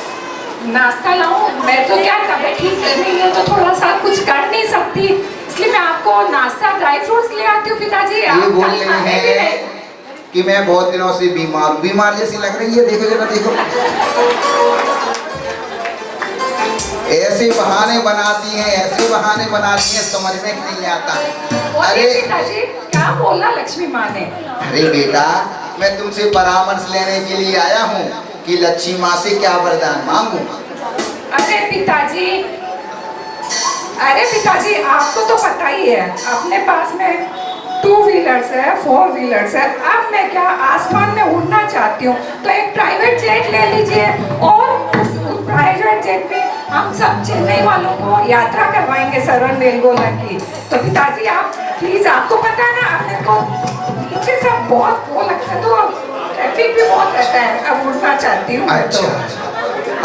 नाश्ता लाऊं? मैं तो क्या तबीयत ठीक नहीं है तो थोड़ा सा कुछ कर नहीं सकती, इसलिए मैं आपको नाश्ता, ड्राई फ्रूट्स ले आती हूँ। पिताजी ये आप बोल कल खाए भी रहे नहीं। हैं कि मैं बहुत दिनों से बीमार जैसी लग रही है। देखो जरा, देखो ऐसे बहाने बनाती हैं, ऐसे बहाने बनाती हैं, समझ में नहीं आता। बोलिए पिताजी, क्या बोला लक्ष्मी माँ ने? अरे बेटा, मैं तुमसे परामर्श लेने के लिए आया हूँ कि लक्ष्मी माँ से क्या वरदान मांगूं। अरे पिताजी आपको तो पता ही है, अपने पास में 2 व्हीलर्स है, 4 व्हीलर्स है। अब मैं क्या आसमान में उड़ना चाहती हूँ तो एक प्राइवेट जेट ले लीजिए, और उस प्राइवेट जेट में हम सब चेन्नई वालों को यात्रा करवाएंगे सरन वेलगोला की। तो पिताजी आप प्लीज, आपको पता है ना अपने को नीचे सब बहुत वो लगता है, तो ट्रैफिक भी बहुत रहता है। अब उड़ना चाहती हूँ। अच्छा,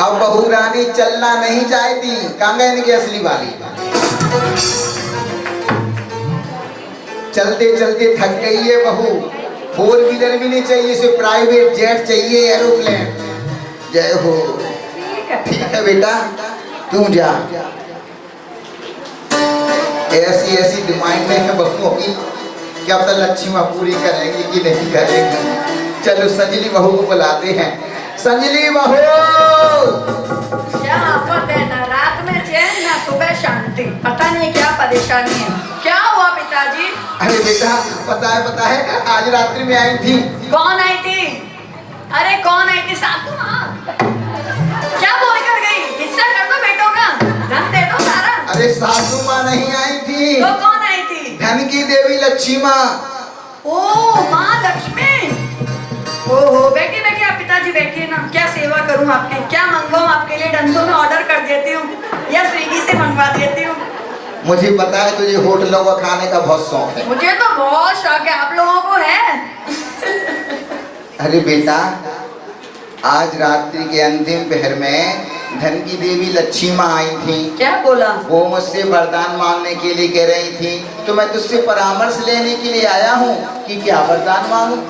अब बहू रानी चलना नहीं चाहती, कांगन की असली वाली। चलते चलते थक गई है बहू। 4 व्हीलर भी नहीं चाहिए, इसे प्राइवेट जेट चाहिए, एरोप्लेन। जय हो। ठीक है बेटा, तू जा। ऐसी ऐसी डिमांड है बहुओं की, क्या पता लक्ष्मी माँ पूरी करेंगी कि नहीं करेंगी। चलो संजली बहू को बुलाते हैं। संजली बहू। क्या आफत है, ना रात में चैन ना सुबह शांति, पता नहीं क्या परेशानी है। क्या हुआ पिताजी? अरे बेटा, पता है आज रात्रि में आई थी। कौन आई थी? अरे कौन आई थी? सासू माँ। क्या बोल कर गई? हिस्सा कर दो बेटों का, धन दे दो सारा। अरे सासू माँ नहीं आई थी, तो कौन आई थी? धन की देवी लक्ष्मी माँ। ओ माँ लक्ष्मी। ओहो, बैठिए बैठिए आप पिताजी, बैठिए ना। क्या सेवा करूं आपकी, क्या मंगवाऊं आपके लिए? डंसो में ऑर्डर कर देती हूँ या स्विगी से मंगवा देती हूँ। मुझे पता है तुझे होटलों का खाने का बहुत शौक है। मुझे तो बहुत शौक है, आप लोगों को है? अरे बेटा, आज रात्रि के अंतिम पहर में धन की देवी लक्ष्मी माँ आई थी। क्या बोला? वो मुझसे वरदान मांगने के लिए कह रही थी, तो मैं तुझसे परामर्श लेने के लिए आया हूँ कि क्या वरदान मांगूं।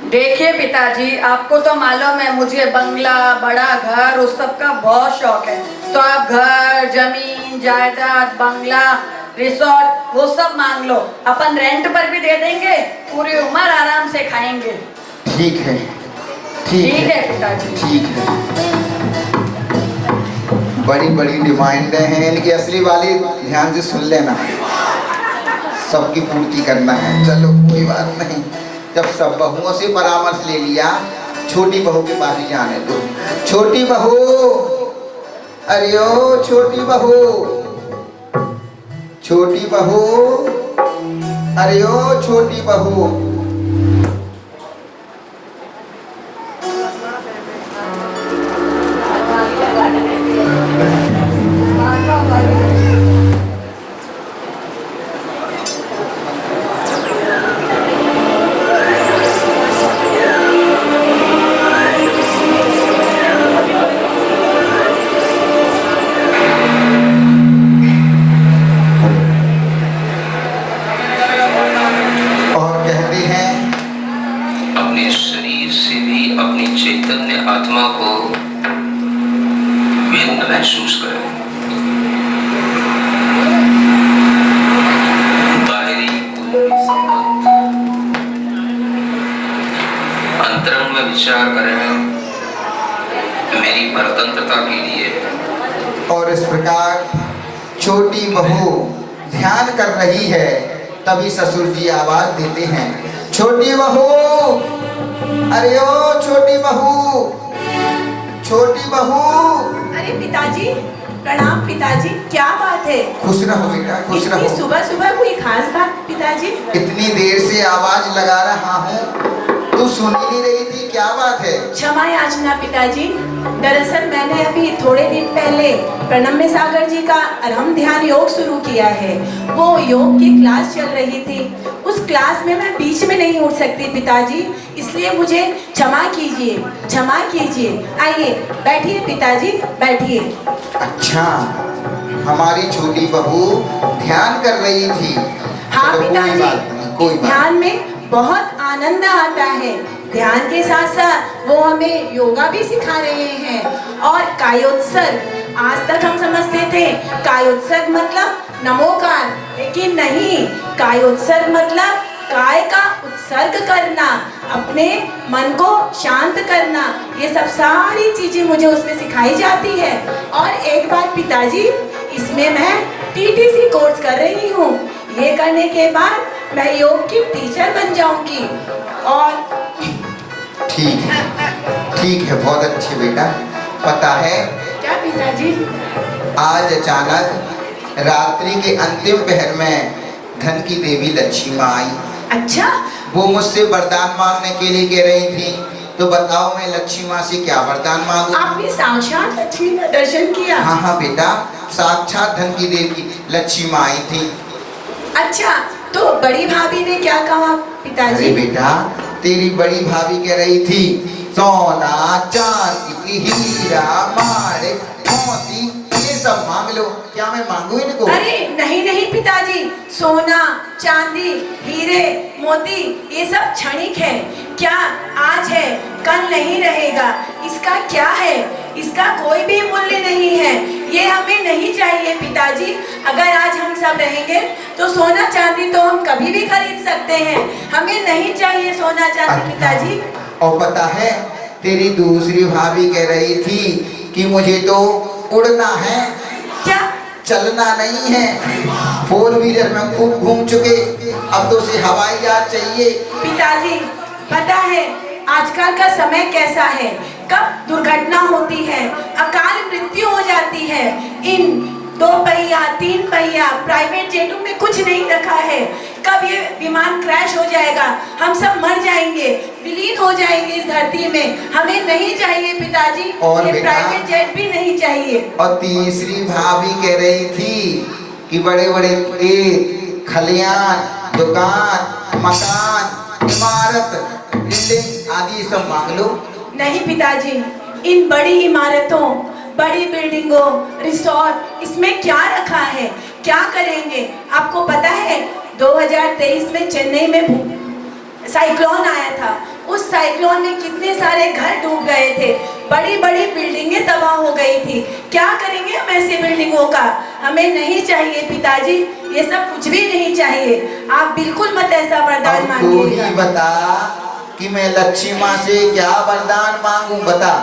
देखिए पिताजी, आपको तो मालूम है मुझे बंगला, बड़ा घर, उस सब का बहुत शौक है। तो आप घर, जमीन, जायदाद, बंगला, रिसोर्ट वो सब मांग लो, अपन रेंट पर भी दे देंगे, पूरी उम्र आराम से खाएंगे। ठीक है, ठीक है पिताजी। ठीक है। बड़ी बड़ी डिमांडें हैं इनकी, असली वाली ध्यान से सुन लेना, सबकी पूर्ति करना है। चलो कोई बात नहीं, जब सब बहुओं से परामर्श ले लिया, छोटी बहू के पास ही जाने दो। छोटी बहू, अरे ओ छोटी बहू, छोटी बहू, अरे ओ छोटी बहू। विचार करें मेरी परतंत्रता के लिए। और इस प्रकार छोटी बहू ध्यान कर रही है, तभी ससुर जी आवाज देते हैं, छोटी बहू, अरे ओ छोटी बहू, छोटी बहू। अरे पिताजी, प्रणाम पिताजी, क्या बात है? खुश रहो बेटा, खुश रहो। इतनी सुबह सुबह कोई खास बात पिताजी? इतनी देर से आवाज लगा रहा हूँ, तू सुन ही नहीं रही थी, क्या बात है? क्षमा याचना पिताजी, दरअसल मैंने अभी थोड़े दिन पहले प्रणम्य सागर जी का अरहम ध्यान योग शुरू किया है। वो योग की क्लास चल रही थी, उस क्लास में मैं बीच में नहीं उठ सकती पिताजी, इसलिए मुझे क्षमा कीजिए, क्षमा कीजिए। आइए बैठिए पिताजी, बैठिए। अच्छा, हमारी छोटी बहू ध्यान कर रही थी। हाँ चलो, कोई पिताजी, बात नहीं, कोई इस बात ध्यान में बहुत आनंद आता है। ध्यान के साथ साथ वो हमें योगा भी सिखा रहे हैं। और कायोत्सर्ग, आज तक हम समझते थे कायोत्सर्ग मतलब नमोकार, लेकिन नहीं, कायोत्सर्ग मतलब काय का उत्सर्ग करना, अपने मन को शांत करना, ये सब सारी चीजें मुझे उसमें सिखाई जाती है। और एक बात पिताजी, इसमें मैं टीटीसी कोर्स कर रही हूँ, ये करने के बाद मैं योग की टीचर बन जाऊंगी। और ठीक है, बहुत अच्छे बेटा। पता है क्या पिताजी? आज अचानक रात्रि के अंतिम पहर में धन की देवी लक्ष्मी माँ आई। अच्छा, वो मुझसे वरदान मांगने के लिए कह रही थी, तो बताओ मैं लक्ष्मी माँ से क्या वरदान मांगू? आपने साक्षात लक्ष्मी का दर्शन किया? हाँ हाँ बेटा, साक्षात धन की देवी लक्ष्मी माँ आई थी। अच्छा, तो बड़ी भाभी ने क्या कहा अरे पिताजी? बेटा, तेरी बड़ी भाभी कह रही थी सोना चांदी हीरा माणिक मोती ये सब मांग लो। क्या मैं मांगू इनको? अरे नहीं नहीं पिताजी, सोना चांदी हीरे मोती ये सब क्षणिक है, क्या आज है कल नहीं रहेगा, इसका क्या है, इसका कोई भी मूल्य नहीं है, ये हमें नहीं चाहिए पिताजी। अगर आज हम सब रहेंगे तो सोना चांदी तो हम कभी भी खरीद सकते हैं, हमें नहीं चाहिए सोना चांदी पिताजी। और पता है तेरी दूसरी भाभी कह रही थी कि मुझे तो उड़ना है, क्या? चलना नहीं है। फोर व्हीलर में खूब घूम चुके, अब तो उसे हवाई जहाज चाहिए। पिताजी पता है आजकल का समय कैसा है, कब दुर्घटना होती है, अकाल मृत्यु हो जाती है। इन 2 पहिया 3 पहिया प्राइवेट जेटों में कुछ नहीं रखा है, कब ये विमान क्रैश हो जाएगा, हम सब मर जाएंगे, विलीन हो जाएंगे इस धरती में, हमें नहीं चाहिए पिताजी, और ये बेटा, प्राइवेट जेट भी नहीं चाहिए। और तीसरी भाभी कह रही थी कि बड़े बड़े खेत खलियान दुकान मकान इमारत बिल्डिंग आदि सब मांग लो। नहीं पिताजी, इन बड़ी इमारतों बड़ी बिल्डिंगों रिसोर्ट इसमें क्या रखा है, क्या करेंगे? आपको पता है 2023 में चेन्नई में साइक्लोन आया था, उस साइक्लोन में कितने सारे घर डूब गए थे, बड़ी बड़ी बिल्डिंगें तबाह हो गई थी, क्या करेंगे हम ऐसी बिल्डिंगों का? हमें नहीं चाहिए पिताजी, ये सब कुछ भी नहीं चाहिए, आप बिल्कुल मत ऐसा वरदान अब तू ही मांगिएगा। बता कि मैं लक्ष्मी माँ से क्या वरदान मांगू, बता।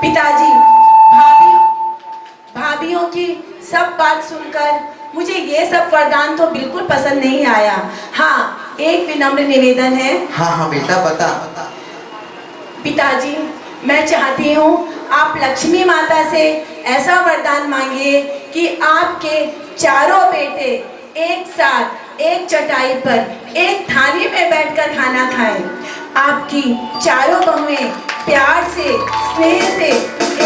पिताजी, भाभीयों की सब बात सुनकर मुझे ये सब वरदान तो बिल्कुल पसंद नहीं आया। हाँ, एक विनम्र निवेदन है। हाँ हाँ बेटा बता। पिताजी, मैं चाहती हूँ आप लक्ष्मी माता से ऐसा वरदान मांगिए कि आपके चारों बेटे एक साथ एक चटाई पर एक थाली में बैठकर खाना खाएं, आपकी चारों बहुएं प्यार से स्नेह से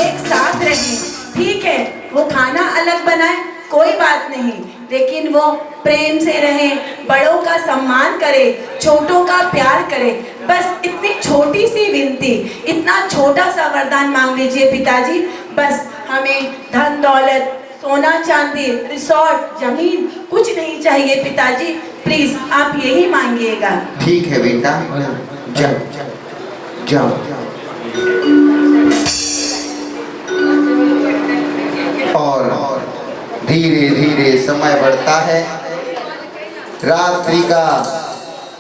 एक साथ रहें। ठीक है, वो खाना अलग बनाए कोई बात नहीं, लेकिन वो प्रेम से रहें, बड़ों का सम्मान करे, छोटों का प्यार करे। बस इतनी छोटी सी विनती, इतना छोटा सा वरदान मांग लीजिए पिताजी। बस हमें धन दौलत सोना चांदी रिसोर्ट जमीन कुछ नहीं चाहिए पिताजी, प्लीज आप यही मांगिएगा। ठीक है बेटा, जाओ जाओ। और धीरे धीरे समय बढ़ता है, रात्रि का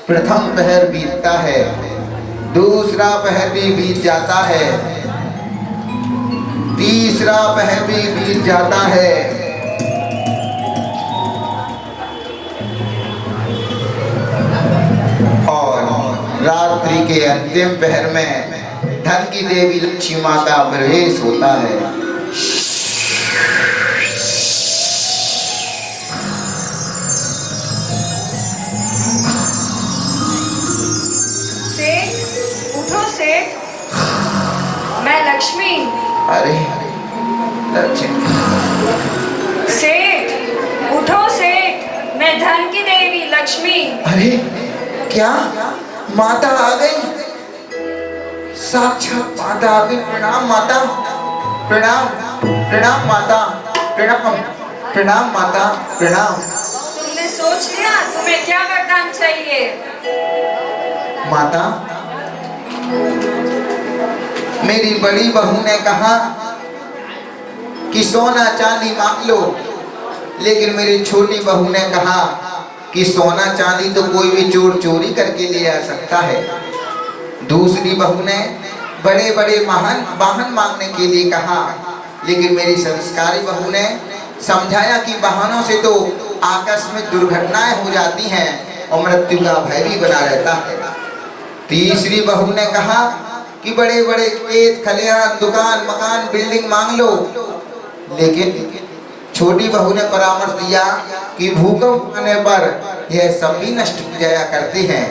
प्रथम पहर बीतता है। दूसरा पहर भी बीत जाता है, तीसरा पहर भी बीत जाता है। और रात्रि के अंतिम पहर में धन की देवी लक्ष्मी माँ का प्रवेश होता है। सेठ, उठो सेठ। मैं लक्ष्मी। अरे लक्ष्मी। सेठ, उठो सेठ। मैं धन की देवी लक्ष्मी। अरे क्या माता आ गई? साक्षात माता आ गई। प्रणाम माता, प्रणाम, प्रणाम माता, प्रणाम, प्रणाम माता, प्रणाम। तुमने सोच लिया तुम्हें क्या वरदान चाहिए? माता, मेरी बड़ी बहू ने कहा कि सोना चांदी मांग लो, लेकिन मेरी छोटी बहू ने कहा कि सोना चांदी तो कोई भी चोर चोरी करके ले आ सकता है। दूसरी बहू ने बड़े बड़े वाहन मांगने के लिए कहा, लेकिन मेरी संस्कारी बहू ने समझाया कि वाहनों से तो आकस्मिक दुर्घटनाएं हो जाती हैं और मृत्यु का भय भी बना रहता है। तीसरी बहू ने कहा कि बड़े बड़े खेत खलिहान दुकान मकान बिल्डिंग मांग लो, लेकिन छोटी बहू ने परामर्श दिया कि भूकंप आने पर यह सब भी नष्ट हो जाया करते हैं।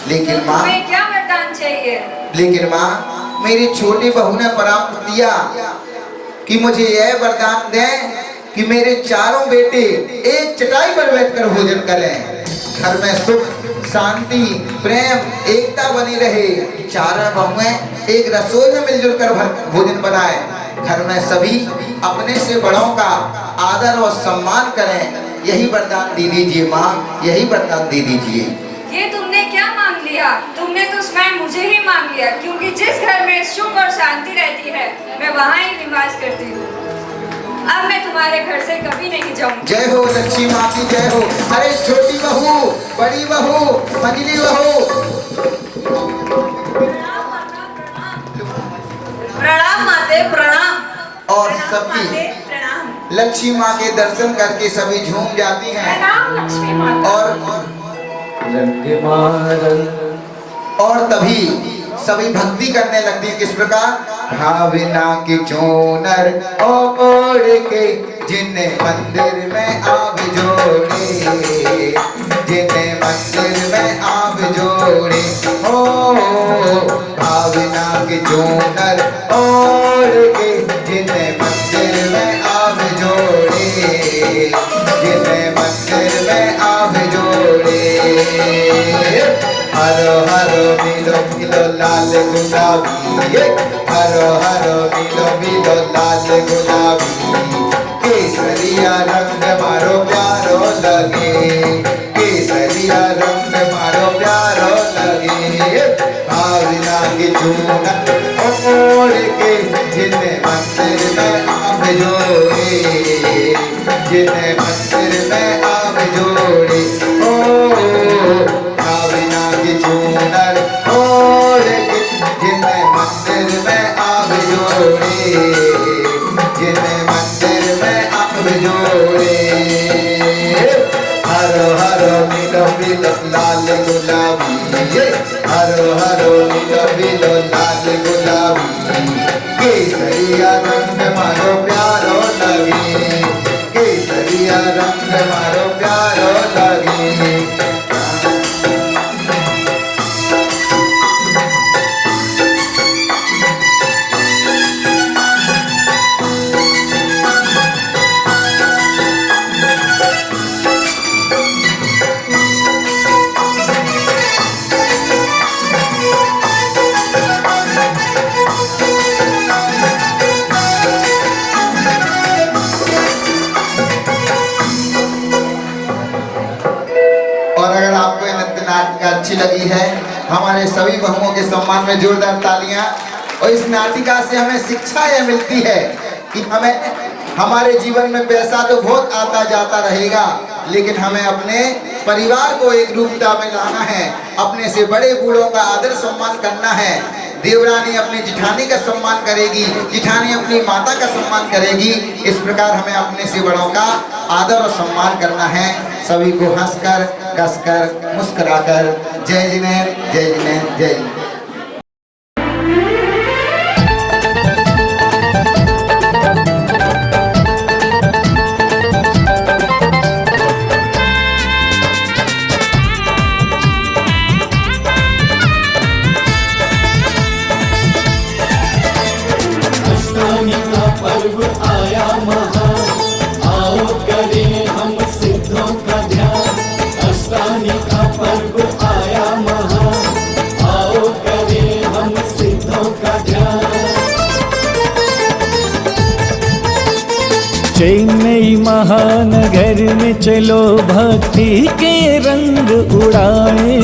लेकिन माँ, तुम्हें क्या वरदान चाहिए? लेकिन माँ, मेरी छोटी बहू ने परामर्श दिया कि मुझे यह वरदान दें कि मेरे चारों बेटे एक चटाई पर बैठकर भोजन करें, घर में सुख शांति प्रेम एकता बनी रहे। चारों बहुएं एक रसोई में मिलजुल कर भोजन बनाए, घर में सभी अपने से बड़ों का आदर और सम्मान करें। यही वरदान दे दीजिए माँ, यही वरदान दे दीजिए। ये तुमने क्या मांग लिया? तुमने तो स्वयं मुझे ही मांग लिया, क्योंकि जिस घर में सुख और शांति रहती है मैं वहाँ ही निवास करती हूँ। अब मैं तुम्हारे घर से कभी नहीं जाऊंगी। जय हो लक्ष्मी माँ की जय हो। अरे छोटी बहू, बड़ी बहू, मंझली बहू। प्रणाम माते, प्रणाम। और प्रणाम सभी माते, प्रणाम। लक्ष्मी माँ के दर्शन करके सभी झूम जाती हैं। प्रणाम लक्ष्मी माता। और तभी सभी भक्ति करने लगती है। किस प्रकार? भावना की चोनर ओढ़ के जिन्हें मंदिर में आग जोड़े, जिन्हें मंदिर में आग जोड़े, हो भावना की चोनर ओढ़ के जिन्हें मंदिर में आग जोड़े, जिन्हें मंदिर में आग जोड़े। हरो हरो मिलो मिलो लाल गुलाबी, हरो हरो मिलो मिलो लाल गुलाबी, केसरिया रंग मारो प्यारो लगे, केसरिया रंग मारो प्यारो लगे। भावना की चूनर ओढ़ के जिन्हें मंदिर में आग जोड़े, जिन्हें मंदिर में आग जोड़े, ओ भावना की चूनर ओढ़ के जिन्हें मंदिर में आग जोड़े, जिन्हें मंदिर में आग जोड़े। हरो हरो मिलो मिलो लाल गुलाबी, हरो हरो मिलो मिलो लाल गुलाबी, केसरिया रंग मारो प्यारो लगे, केसरिया रंग मारो प्यारो लगे। अच्छी लगी है, हमारे सभी बहुओं के सम्मान में जोरदार तालियां। और इस नाटिका से हमें शिक्षा यह मिलती है कि हमें हमारे जीवन में पैसा तो बहुत आता जाता रहेगा, लेकिन हमें अपने परिवार को एक रूपता में लाना है, अपने से बड़े बूढ़ों का आदर सम्मान करना है। देवरानी अपनी जिठानी का सम्मान करेगी, जिठानी अपनी माता का सम्मान करेगी। इस प्रकार हमें अपने से बड़ों का आदर और सम्मान करना है। सभी को हंसकर, कसकर, मुस्कुराकर जय जिनेंद्र, जय जिनेंद्र, जय जिनेंद्र। अष्टमी का पर्व आया महान, आओ करें हम सिद्धों का ध्यान। अष्टमी का पर्व आया महान, आओ करें हम सिद्धों का ध्यान। चेन्नई महानगर में चलो भक्ति के रंग उड़ाए।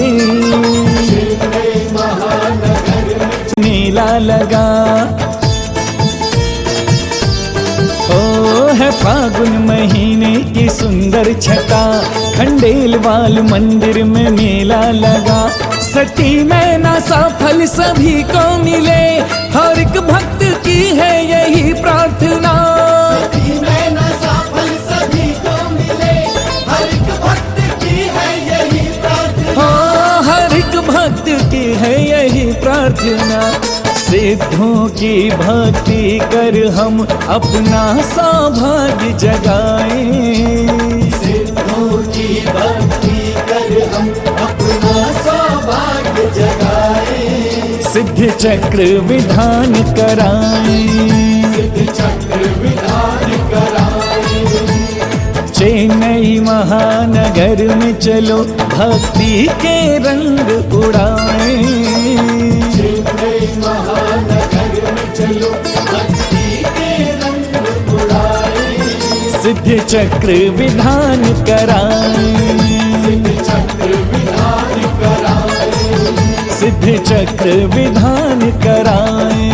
चेन्नई महानगर में मेला लगा है फागुन महीने की सुंदर छटा, खंडेलवाल मंदिर में मेला लगा। सती मैना सफल सभी को मिले, हर एक भक्त की है यही प्रार्थना। सती मैना सफल सभी को मिले, हर एक भक्त की है यही प्रार्थना। हाँ, हर एक भक्त की है यही प्रार्थना। सिद्धों की भक्ति कर हम अपना सौभाग्य जगाएं। सिद्धों की भक्ति कर हम अपना सौभाग्य जगाएं। सिद्ध चक्र विधान कराएं। सिद्ध चक्र विधान कराएं। चेन्नई महानगर में चलो भक्ति के रंग उड़ाएं। चेन्नई महानगर में चलो भक्ति के रंग उड़ाएं। सिद्ध चक्र विधान कराएं। सिद्ध चक्र विधान कराएं। सिद्ध चक्र विधान कराएं।